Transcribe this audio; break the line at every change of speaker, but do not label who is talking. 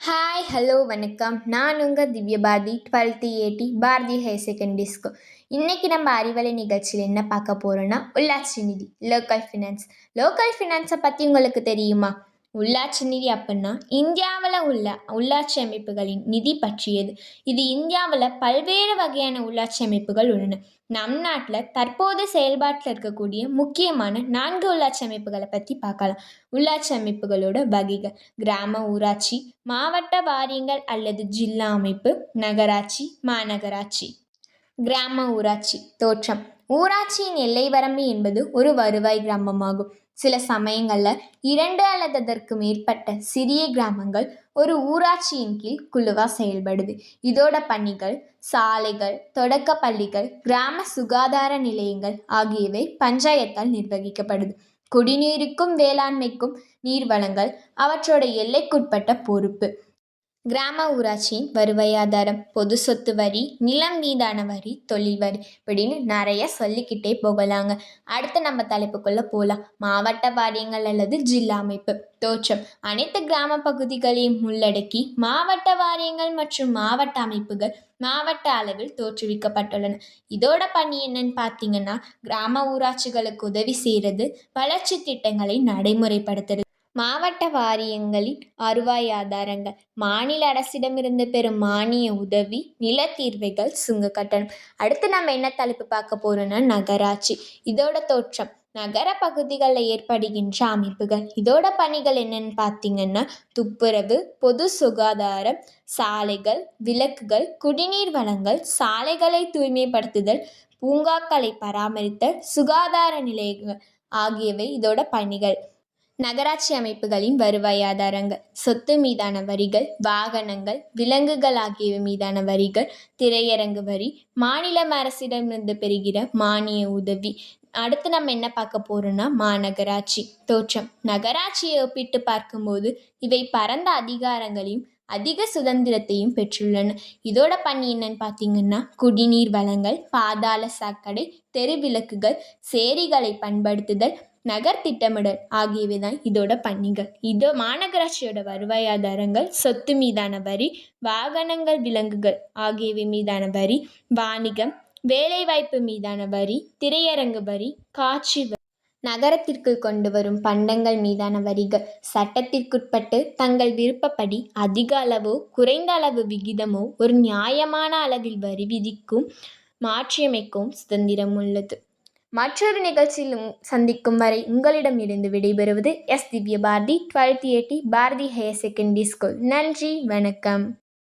Hi hello வணக்கம். நான் உங்கள் திவ்ய பாரதி 12th ஏடி பாரதி ஹையர் செகண்டரி ஸ்கூல். இன்றைக்கி நம்ம அறிவலை நிகழ்ச்சியில் என்ன பார்க்க போகிறோன்னா உள்ளாட்சி நிதி, லோக்கல் ஃபினான்ஸை பற்றி உங்களுக்கு தெரியுமா? உள்ளாட்சி நிதி அப்படின்னா இந்தியாவில் உள்ள உள்ளாட்சி அமைப்புகளின் நிதி பற்றியது. இது இந்தியாவில் பல்வேறு வகையான உள்ளாட்சி அமைப்புகள் உள்ளன. நம் நாட்டில் தற்போது செயல்பாட்டில் இருக்கக்கூடிய முக்கியமான 4 உள்ளாட்சி அமைப்புகளை பற்றி பார்க்கலாம். உள்ளாட்சி அமைப்புகளோட வகைகள்: கிராம ஊராட்சி, மாவட்ட வாரியங்கள் அல்லது ஜில்லா அமைப்பு, நகராட்சி, மாநகராட்சி. கிராம ஊராட்சி தோற்றம்: ஊராட்சியின் எல்லை வரம்பு என்பது ஒரு வருவாய் கிராமமாகும். சில சமயங்களில் 2 அல்லது அதற்கு மேற்பட்ட சிறிய கிராமங்கள் ஒரு ஊராட்சியின் கீழ் குழுவாக செயல்படுது. இதோட பணிகள் சாலைகள், தொடக்க பள்ளிகள், கிராம சுகாதார நிலையங்கள் ஆகியவை பஞ்சாயத்தால் நிர்வகிக்கப்படுது. குடிநீருக்கும் வேளாண்மைக்கும் நீர் வழங்கல் அவற்றோட எல்லைக்குட்பட்ட பொறுப்பு. கிராம ஊராட்சியின் வருவாய் ஆதாரம்: பொது சொத்து வரி, நிலம் மீதான வரி, தொழில் வரி, இப்படின்னு நிறைய சொல்லிக்கிட்டே போகலாங்க. அடுத்து நம்ம தலைப்புக்குள்ளே போகலாம். மாவட்ட வாரியங்கள் அல்லது ஜில்லா அமைப்பு தோற்றம்: அனைத்து கிராம பகுதிகளையும் உள்ளடக்கி மாவட்ட வாரியங்கள் மற்றும் மாவட்ட அமைப்புகள் மாவட்ட அளவில் தோற்றுவிக்கப்பட்டுள்ளன. இதோட பணி என்னன்னு பார்த்தீங்கன்னா, கிராம ஊராட்சிகளுக்கு உதவி செய்கிறது, வளர்ச்சி திட்டங்களை நடைமுறைப்படுத்துறது. மாவட்ட வாரியங்களின் வருவாய் ஆதாரங்கள்: மாநில அரசிடமிருந்து பெறும் மானிய உதவி, நிலத்தீர்வைகள், சுங்க கட்டணம். அடுத்து நம்ம என்ன தலைப்பு பார்க்க போறோம்னா நகராட்சி. இதோட தோற்றம்: நகர பகுதிகளில் ஏற்படுகின்ற அமைப்புகள். இதோட பணிகள் என்னன்னு பார்த்தீங்கன்னா, துப்புரவு, பொது சுகாதாரம், சாலைகள், விளக்குகள், குடிநீர் வழங்கல், சாலைகளை தூய்மைப்படுத்துதல், பூங்காக்களை பராமரித்தல், சுகாதார நிலையங்கள் ஆகியவை இதோட பணிகள். நகராட்சி அமைப்புகளின் வருவாய் ஆதாரங்கள்: சொத்து மீதான வரிகள், வாகனங்கள், விலங்குகள் ஆகியவை மீதான வரிகள், திரையரங்கு வரி, மாநில அரசிடமிருந்து பெறுகிற மானிய உதவி. அடுத்து நம்ம என்ன பார்க்க போறோம்னா மாநகராட்சி தோற்றம்: நகராட்சியை ஒப்பிட்டு பார்க்கும்போது இவை பரந்த அதிகாரங்களையும் அதிக சுதந்திரத்தையும் பெற்றுள்ளன. இதோட பணி என்னன்னு பார்த்தீங்கன்னா, குடிநீர் வழங்கல், பாதாள சாக்கடை, தெரு விளக்குகள், சேரிகளை பண்படுத்துதல், நகர் திட்டமிடல் ஆகியவை தான் இதோட பணிகள். மாநகராட்சியோட வருவாய் ஆதாரங்கள்: சொத்து மீதான வரி, வாகனங்கள், விலங்குகள் ஆகியவை மீதான வரி, வாணிகம், வேலைவாய்ப்பு மீதான வரி, திரையரங்கு வரி, காட்சி வரி. நகரத்திற்குள் கொண்டு வரும் பண்டங்கள் மீதான வரிகள்: சட்டத்திற்குட்பட்டு தங்கள் விருப்பப்படி அதிக அளவோ குறைந்த அளவு விகிதமோ ஒரு நியாயமான அளவில் வரி விதிக்கும் மாற்றியமைக்கும் சுதந்திரம் உள்ளது. மற்றொரு நிகழ்ச்சியில் சந்திக்கும் வரை உங்களிடமிருந்து விடைபெறுவது திவ்ய பாரதி 12th ஏடி பாரதி ஹையர் செகண்டரி ஸ்கூல். நன்றி, வணக்கம்.